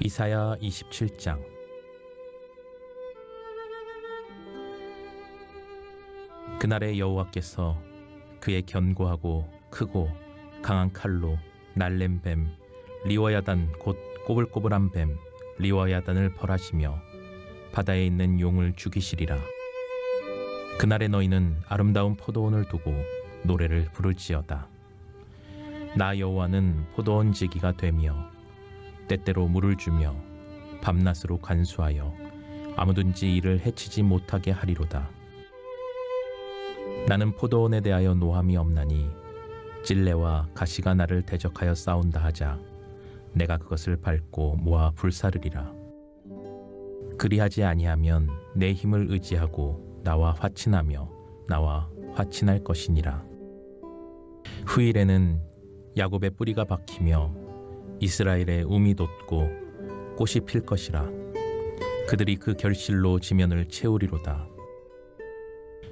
이사야 27장. 그날에 여호와께서 그의 견고하고 크고 강한 칼로 날랜 뱀 리워야단 곧 꼬불꼬불한 뱀 리워야단을 벌하시며 바다에 있는 용을 죽이시리라. 그날에 너희는 아름다운 포도원을 두고 노래를 부를지어다. 나 여호와는 포도원 지기가 되며 때때로 물을 주며 밤낮으로 간수하여 아무든지 이를 해치지 못하게 하리로다. 나는 포도원에 대하여 노함이 없나니 찔레와 가시가 나를 대적하여 싸운다 하자 내가 그것을 밟고 모아 불사르리라. 그리하지 아니하면 내 힘을 의지하고 나와 화친하며 나와 화친할 것이니라. 후일에는 야곱의 뿌리가 박히며 이스라엘의 움이 돋고 꽃이 필 것이라. 그들이 그 결실로 지면을 채우리로다.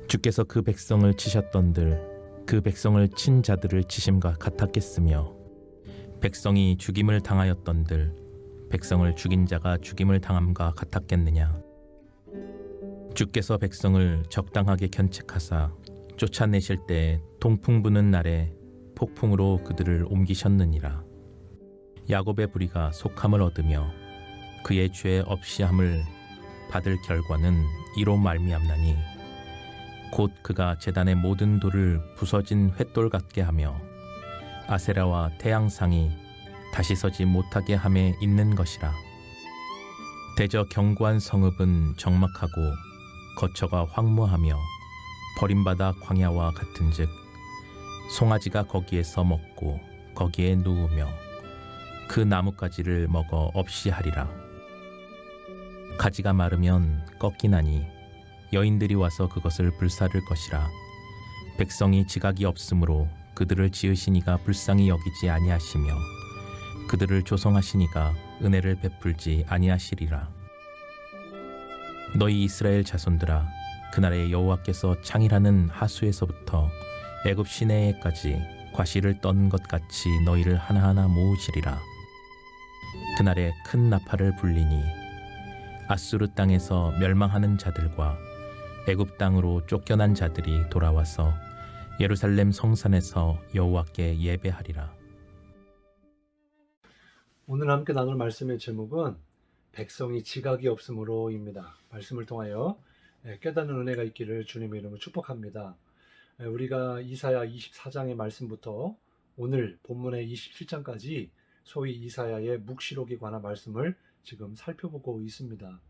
주께서 그 백성을 치셨던들 그 백성을 친 자들을 치심과 같았겠으며 백성이 죽임을 당하였던들 백성을 죽인 자가 죽임을 당함과 같았겠느냐. 주께서 백성을 적당하게 견책하사 쫓아내실 때 동풍 부는 날에 폭풍으로 그들을 옮기셨느니라. 야곱의 부리가 속함을 얻으며 그의 죄 없이함을 받을 결과는 이로 말미암나니 곧 그가 제단의 모든 돌을 부서진 횃돌 같게 하며 아세라와 태양상이 다시 서지 못하게 함에 있는 것이라. 대저 견고한 성읍은 적막하고 거처가 황무하며 버림받아 광야와 같은즉 송아지가 거기에서 먹고 거기에 누우며 그 나뭇가지를 먹어 없이 하리라. 가지가 마르면 꺾이나니 여인들이 와서 그것을 불사를 것이라. 백성이 지각이 없으므로 그들을 지으시니가 불쌍히 여기지 아니하시며 그들을 조성하시니가 은혜를 베풀지 아니하시리라. 너희 이스라엘 자손들아, 그날에 여호와께서 창일하는 하수에서부터 애굽 시내에까지 과실을 떤 것 같이 너희를 하나하나 모으시리라. 그날에 큰 나팔을 불리니 아수르 땅에서 멸망하는 자들과 애굽 땅으로 쫓겨난 자들이 돌아와서 예루살렘 성산에서 여호와께 예배하리라. 오늘 함께 나눌 말씀의 제목은 백성이 지각이 없으므로입니다. 말씀을 통하여 깨닫는 은혜가 있기를 주님의 이름으로 축복합니다. 우리가 이사야 24장의 말씀부터 오늘 본문의 27장까지 소위 이사야의 묵시록에 관한 말씀을 지금 살펴보고 있습니다.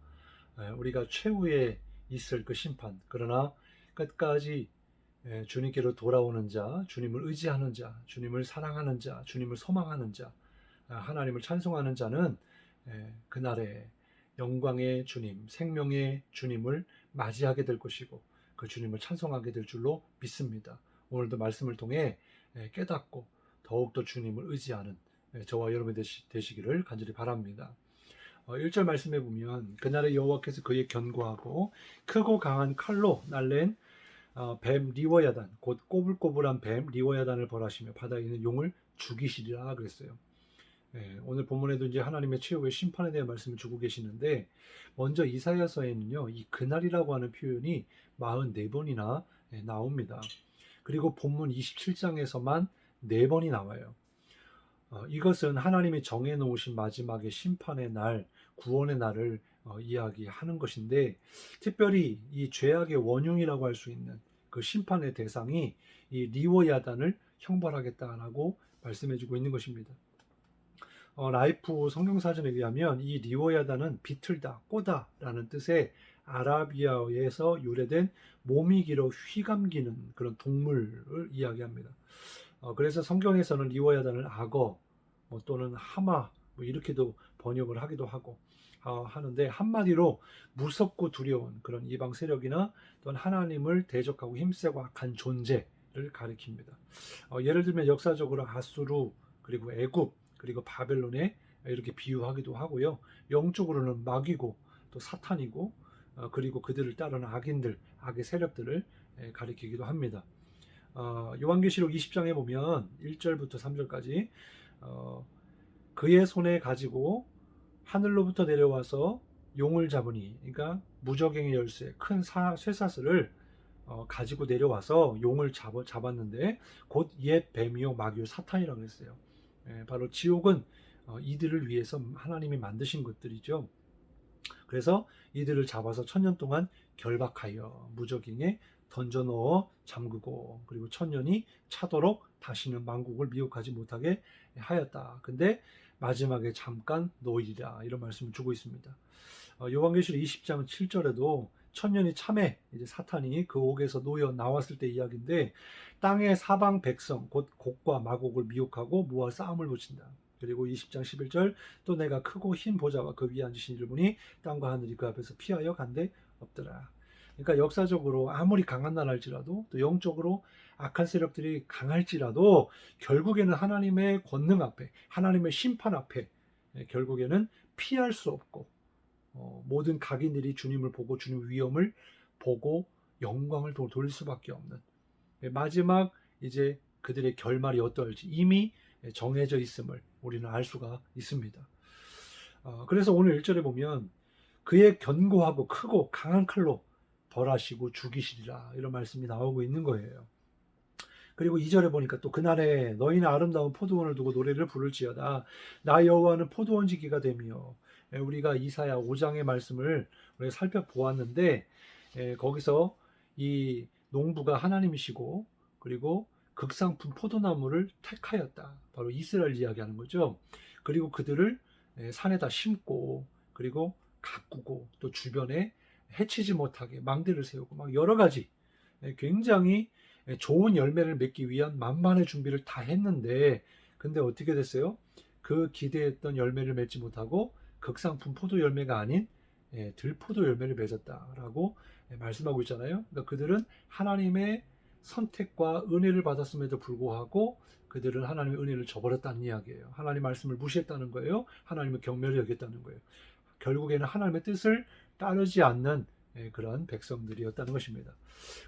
우리가 최후에 있을 그 심판, 그러나 끝까지 주님께로 돌아오는 자, 주님을 의지하는 자, 주님을 사랑하는 자, 주님을 소망하는 자, 하나님을 찬송하는 자는 그날에 영광의 주님, 생명의 주님을 맞이하게 될 것이고 그 주님을 찬송하게 될 줄로 믿습니다. 오늘도 말씀을 통해 깨닫고 더욱더 주님을 의지하는 저와 여러분이 되시기를 간절히 바랍니다. 1절 말씀에 보면 그날에 여호와께서 그의 견고하고 크고 강한 칼로 날랜 뱀 리워야단 곧 꼬불꼬불한 뱀 리워야단을 벌하시며 바다에 있는 용을 죽이시리라 그랬어요. 오늘 본문에도 이제 하나님의 최후의 심판에 대한 말씀을 주고 계시는데 먼저 이사야서에는요 이 그날이라고 하는 표현이 44번이나 나옵니다. 그리고 본문 27장에서만 4번이 나와요. 이것은 하나님이 정해놓으신 마지막의 심판의 날, 구원의 날을 이야기하는 것인데 특별히 이 죄악의 원흉이라고 할 수 있는 그 심판의 대상이 이 리워야단을 형벌하겠다라고 말씀해주고 있는 것입니다. 라이프 성경사전에 의하면 이 리워야단은 비틀다, 꼬다라는 뜻의 아라비아어에서 유래된 몸이 길어 휘감기는 그런 동물을 이야기합니다. 그래서 성경에서는 리워야단을 악어 또는 하마 이렇게도 번역을 하기도 하고 하는데 한마디로 무섭고 두려운 그런 이방 세력이나 또는 하나님을 대적하고 힘세고 악한 존재를 가리킵니다. 예를 들면 역사적으로 아수르 그리고 애굽 그리고 바벨론에 이렇게 비유하기도 하고요. 영적으로는 마귀고 또 사탄이고 그리고 그들을 따르는 악인들, 악의 세력들을 가리키기도 합니다. 요한계시록 20장에 보면 1절부터 3절까지 그의 손에 가지고 하늘로부터 내려와서 용을 잡으니, 그러니까 무저갱의 열쇠 큰 쇠사슬을 가지고 내려와서 용을 잡았는데 곧 옛 뱀이요 마귀요 사탄이라고 했어요. 바로 지옥은 이들을 위해서 하나님이 만드신 것들이죠. 그래서 이들을 잡아서 1000년 동안 결박하여 무저갱에 던져 넣어 잠그고, 그리고 1000년이 차도록 다시는 만국을 미혹하지 못하게 하였다. 근데 마지막에 잠깐 놓이리라, 이런 말씀을 주고 있습니다. 요한계시록 20장 7절에도 1000년이 참에 이제 사탄이 그 옥에서 놓여 나왔을 때 이야기인데, 땅의 사방 백성 곧 곡과 마곡을 미혹하고 무와 싸움을 붙인다. 그리고 20장 11절, 또 내가 크고 흰 보좌와 그 위에 앉으신 이를 보니 땅과 하늘이 그 앞에서 피하여 간데 없더라. 그러니까 역사적으로 아무리 강한 나라일지라도, 또 영적으로 악한 세력들이 강할지라도 결국에는 하나님의 권능 앞에, 하나님의 심판 앞에 결국에는 피할 수 없고, 모든 각인들이 주님을 보고 주님의 위엄을 보고 영광을 돌릴 수밖에 없는, 마지막 이제 그들의 결말이 어떠할지 이미 정해져 있음을 우리는 알 수가 있습니다. 그래서 오늘 1절에 보면 그의 견고하고 크고 강한 칼로 벌하시고 죽이시리라, 이런 말씀이 나오고 있는 거예요. 그리고 2절에 보니까 또 그날에 너희는 아름다운 포도원을 두고 노래를 부를지어다. 나 여호와는 포도원지기가 되며, 우리가 이사야 5장의 말씀을 우리가 살펴보았는데, 거기서 이 농부가 하나님이시고, 그리고 극상품 포도나무를 택하였다. 바로 이스라엘 이야기하는 거죠. 그리고 그들을 산에다 심고, 그리고 가꾸고, 또 주변에 해치지 못하게 망대를 세우고, 막 여러 가지 굉장히 좋은 열매를 맺기 위한 만반의 준비를 다 했는데, 근데 어떻게 됐어요? 그 기대했던 열매를 맺지 못하고 극상품 포도 열매가 아닌 들포도 열매를 맺었다라고 말씀하고 있잖아요. 그러니까 그들은 하나님의 선택과 은혜를 받았음에도 불구하고 그들은 하나님의 은혜를 저버렸다는 이야기예요. 하나님 말씀을 무시했다는 거예요. 하나님을 경멸히 여겼다는 거예요. 결국에는 하나님의 뜻을 따르지 않는 그런 백성들이었다는 것입니다.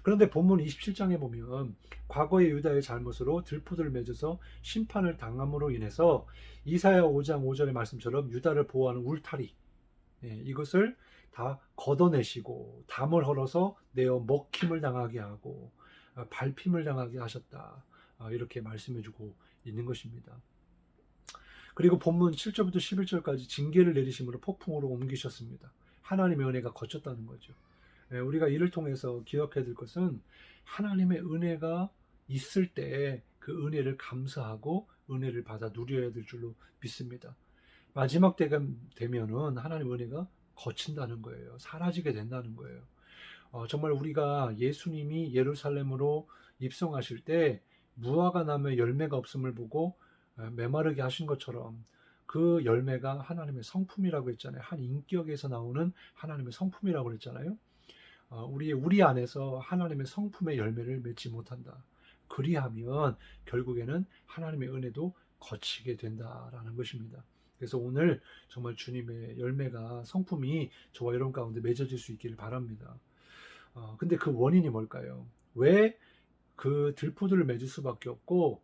그런데 본문 27장에 보면 과거의 유다의 잘못으로 들포들을 맺어서 심판을 당함으로 인해서 이사야 5장 5절의 말씀처럼 유다를 보호하는 울타리, 이것을 다 걷어내시고 담을 헐어서 내어 먹힘을 당하게 하고 밟힘을 당하게 하셨다, 이렇게 말씀해주고 있는 것입니다. 그리고 본문 7절부터 11절까지 징계를 내리심으로 폭풍으로 옮기셨습니다. 하나님의 은혜가 거쳤다는 거죠. 우리가 이를 통해서 기억해야 될 것은 하나님의 은혜가 있을 때 그 은혜를 감사하고 은혜를 받아 누려야 될 줄로 믿습니다. 마지막 때가 되면은 하나님의 은혜가 거친다는 거예요. 사라지게 된다는 거예요. 정말 우리가 예수님이 예루살렘으로 입성하실 때 무화과 나무에 열매가 없음을 보고 메마르게 하신 것처럼 그 열매가 하나님의 성품이라고 했잖아요. 한 인격에서 나오는 하나님의 성품이라고 했잖아요. 우리 안에서 하나님의 성품의 열매를 맺지 못한다. 그리하면 결국에는 하나님의 은혜도 거치게 된다라는 것입니다. 그래서 오늘 정말 주님의 열매가, 성품이 저와 여러분 가운데 맺어질 수 있기를 바랍니다. 근데 그 원인이 뭘까요? 왜 그 들포들을 맺을 수밖에 없고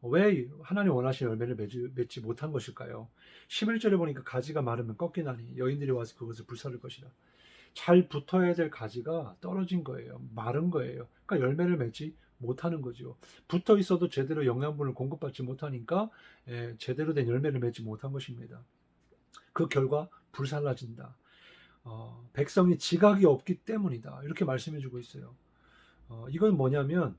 왜 하나님 원하시는 열매를 맺지 못한 것일까요? 11절에 보니까 가지가 마르면 꺾이나니 여인들이 와서 그것을 불사를 것이라. 잘 붙어야 될 가지가 떨어진 거예요. 마른 거예요. 그러니까 열매를 맺지 못하는 거죠. 붙어 있어도 제대로 영양분을 공급받지 못하니까 제대로 된 열매를 맺지 못한 것입니다. 그 결과 불살라진다. 백성이 지각이 없기 때문이다. 이렇게 말씀해 주고 있어요. 이건 뭐냐면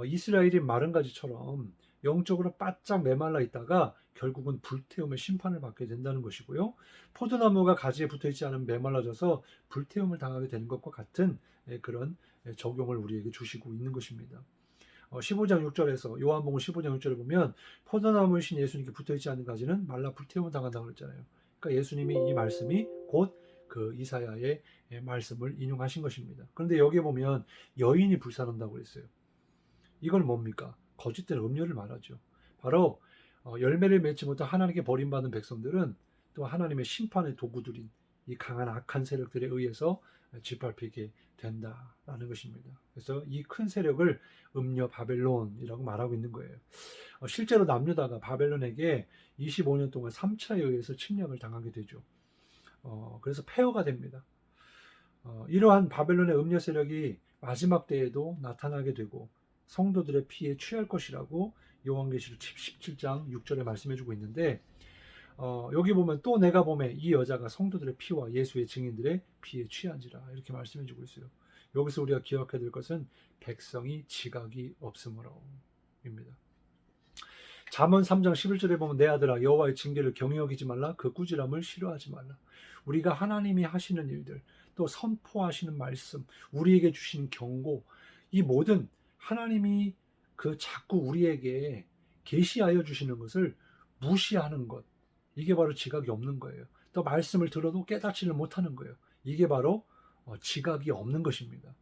이스라엘이 마른 가지처럼 영적으로 바짝 메말라 있다가 결국은 불태움의 심판을 받게 된다는 것이고요. 포도나무가 가지에 붙어있지 않으면 메말라져서 불태움을 당하게 되는 것과 같은 그런 적용을 우리에게 주시고 있는 것입니다. 15장 6절에서 요한복음 15장 6절에 보면 포도나무이신 예수님께 붙어있지 않은 가지는 말라 불태움을 당한다고 그랬잖아요. 그러니까 예수님이 이 말씀이 곧 그 이사야의 말씀을 인용하신 것입니다. 그런데 여기에 보면 여인이 불사른다고 그랬어요. 이걸 뭡니까? 거짓된 음료를 말하죠. 바로 열매를 맺지 못한 하나님께 버림받은 백성들은 또 하나님의 심판의 도구들인 이 강한 악한 세력들에 의해서 짓밟히게 된다라는 것입니다. 그래서 이 큰 세력을 음녀 바벨론이라고 말하고 있는 거예요. 실제로 남유다가 바벨론에게 25년 동안 3차에 의해서 침략을 당하게 되죠. 그래서 폐허가 됩니다. 이러한 바벨론의 음녀 세력이 마지막 때에도 나타나게 되고 성도들의 피에 취할 것이라고 요한계시록 17장 6절에 말씀해주고 있는데, 여기 보면 또 내가 보매 이 여자가 성도들의 피와 예수의 증인들의 피에 취한지라 이렇게 말씀해주고 있어요. 여기서 우리가 기억해야 될 것은 백성이 지각이 없으므로입니다. 잠언 3장 11절에 보면 내 아들아 여호와의 징계를 경히 여기지 말라 그 꾸지람을 싫어하지 말라. 우리가 하나님이 하시는 일들, 또 선포하시는 말씀, 우리에게 주시는 경고, 이 모든 하나님이 자꾸 우리에게 계시하여 주시는 것을 무시하는 것, 이게 바로 지각이 없는 거예요. 또 말씀을 들어도 깨닫지를 못하는 거예요. 이게 바로 지각이 없는 것입니다.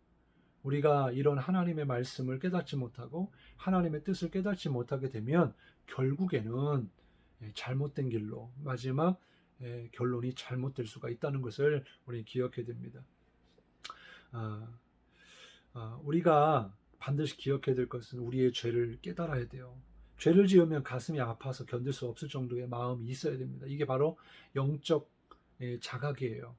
우리가 이런 하나님의 말씀을 깨닫지 못하고 하나님의 뜻을 깨닫지 못하게 되면 결국에는 잘못된 길로 마지막 결론이 잘못될 수가 있다는 것을 우리 기억해야 됩니다. 우리가 반드시 기억해야 될 것은 우리의 죄를 깨달아야 돼요. 죄를 지으면 가슴이 아파서 견딜 수 없을 정도의 마음이 있어야 됩니다. 이게 바로 영적 자각이에요.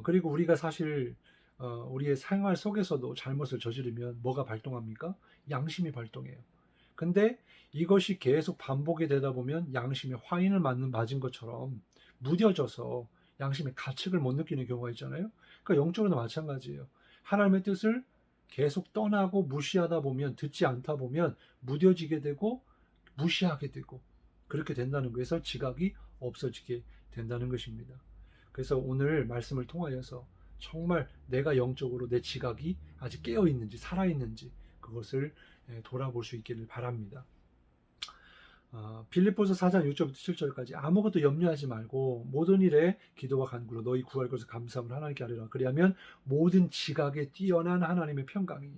그리고 우리가 사실 우리의 생활 속에서도 잘못을 저지르면 뭐가 발동합니까? 양심이 발동해요. 근데 이것이 계속 반복이 되다 보면 양심에 화인을 맞은 것처럼 무뎌져서 양심의 가책을 못 느끼는 경우가 있잖아요. 그러니까 영적으로도 마찬가지예요. 하나님의 뜻을 계속 떠나고 무시하다 보면, 듣지 않다 보면 무뎌지게 되고 무시하게 되고 그렇게 된다는 거에서 지각이 없어지게 된다는 것입니다. 그래서 오늘 말씀을 통하여서 정말 내가 영적으로 내 지각이 아직 깨어 있는지 살아 있는지 그것을 돌아볼 수 있기를 바랍니다. 빌립보서 4장 6절부터 7절까지 아무것도 염려하지 말고 모든 일에 기도와 간구로 너희 구할 것을 감사함을 하나님께 아뢰라. 그리하면 모든 지각에 뛰어난 하나님의 평강이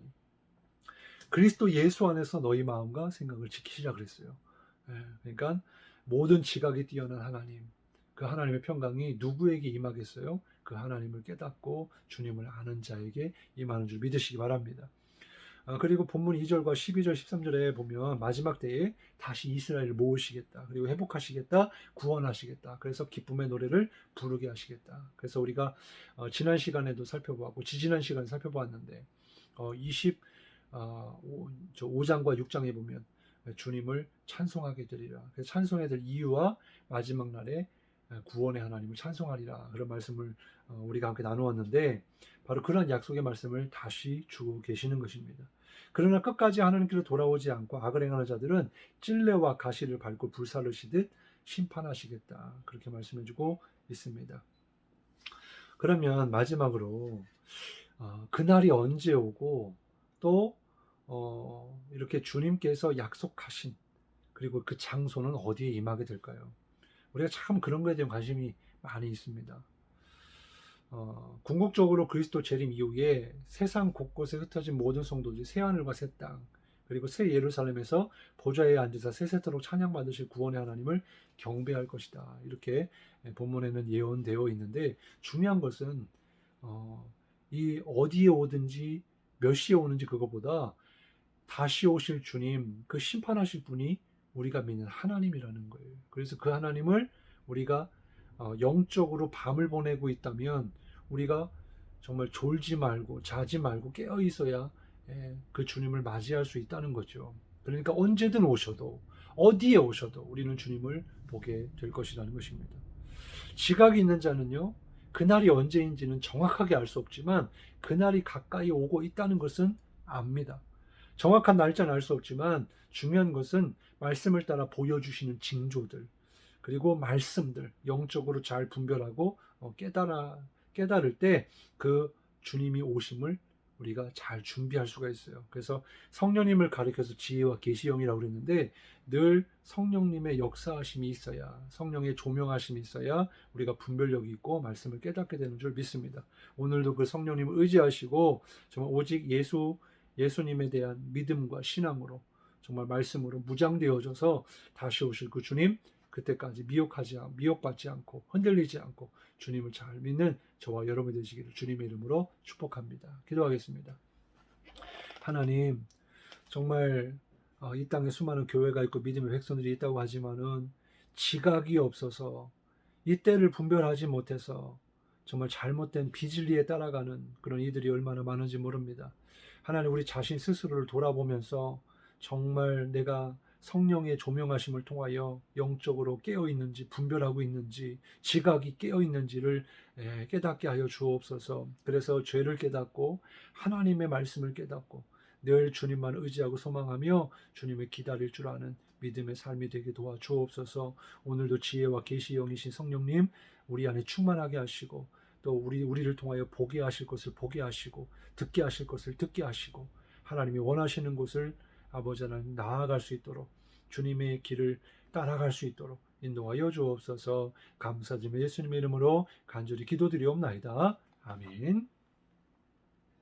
그리스도 예수 안에서 너희 마음과 생각을 지키시라 그랬어요. 그러니까 모든 지각에 뛰어난 하나님, 그 하나님의 평강이 누구에게 임하겠어요? 그 하나님을 깨닫고 주님을 아는 자에게 임하는 줄 믿으시기 바랍니다. 그리고 본문 2절과 12절 13절에 보면 마지막 때에 다시 이스라엘을 모으시겠다, 그리고 회복하시겠다, 구원하시겠다, 그래서 기쁨의 노래를 부르게 하시겠다. 그래서 우리가 지난 시간에도 살펴보았고 지지난 시간에 살펴보았는데 5장과 6장에 보면 주님을 찬송하게 되리라. 그래서 찬송해야 될 이유와 마지막 날에 구원의 하나님을 찬송하리라, 그런 말씀을 우리가 함께 나누었는데 바로 그런 약속의 말씀을 다시 주고 계시는 것입니다. 그러나 끝까지 하나님께로 돌아오지 않고 악을 행하는 자들은 찔레와 가시를 밟고 불사르시듯 심판하시겠다, 그렇게 말씀해주고 있습니다. 그러면 마지막으로 그날이 언제 오고 또 이렇게 주님께서 약속하신 그리고 그 장소는 어디에 임하게 될까요? 우리가 참 그런 거에 대한 관심이 많이 있습니다. 궁극적으로 그리스도 재림 이후에 세상 곳곳에 흩어진 모든 성도들이 새하늘과 새 땅 그리고 새 예루살렘에서 보좌에 앉으사 세세토록 찬양받으실 구원의 하나님을 경배할 것이다, 이렇게 본문에는 예언되어 있는데 중요한 것은 이 어디에 오든지 몇 시에 오는지 그거보다 다시 오실 주님, 그 심판하실 분이 우리가 믿는 하나님이라는 거예요. 그래서 그 하나님을 우리가 영적으로 밤을 보내고 있다면 우리가 정말 졸지 말고 자지 말고 깨어 있어야 그 주님을 맞이할 수 있다는 거죠. 그러니까 언제든 오셔도 어디에 오셔도 우리는 주님을 보게 될 것이라는 것입니다. 지각이 있는 자는요, 그날이 언제인지는 정확하게 알 수 없지만 그날이 가까이 오고 있다는 것은 압니다. 정확한 날짜는 알 수 없지만 중요한 것은 말씀을 따라 보여주시는 징조들 그리고 말씀들 영적으로 잘 분별하고 깨달을 때 그 주님이 오심을 우리가 잘 준비할 수가 있어요. 그래서 성령님을 가리켜서 지혜와 계시형이라고 그랬는데 늘 성령님의 역사하심이 있어야, 성령의 조명하심이 있어야 우리가 분별력이 있고 말씀을 깨닫게 되는 줄 믿습니다. 오늘도 그 성령님을 의지하시고 정말 오직 예수님에 대한 믿음과 신앙으로 정말 말씀으로 무장되어져서 다시 오실 그 주님 그때까지 미혹받지 않고 흔들리지 않고 주님을 잘 믿는 저와 여러분이 되시기를 주님의 이름으로 축복합니다. 기도하겠습니다. 하나님, 정말 이 땅에 수많은 교회가 있고 믿음의 백성들이 있다고 하지만은 지각이 없어서 이 때를 분별하지 못해서 정말 잘못된 비진리에 따라가는 그런 이들이 얼마나 많은지 모릅니다. 하나님, 우리 자신 스스로를 돌아보면서 정말 내가 성령의 조명하심을 통하여 영적으로 깨어 있는지 분별하고 있는지 지각이 깨어 있는지를 깨닫게 하여 주옵소서. 그래서 죄를 깨닫고 하나님의 말씀을 깨닫고 늘 주님만 의지하고 소망하며 주님을 기다릴 줄 아는 믿음의 삶이 되게 도와주옵소서. 오늘도 지혜와 계시의 영이신 성령님 우리 안에 충만하게 하시고 또 우리를 통하여 보게 하실 것을 보게 하시고 듣게 하실 것을 듣게 하시고 하나님이 원하시는 곳을 아버지 하나님 나아갈 수 있도록 주님의 길을 따라갈 수 있도록 인도하여 주옵소서. 감사드리며 예수님의 이름으로 간절히 기도드리옵나이다. 아멘.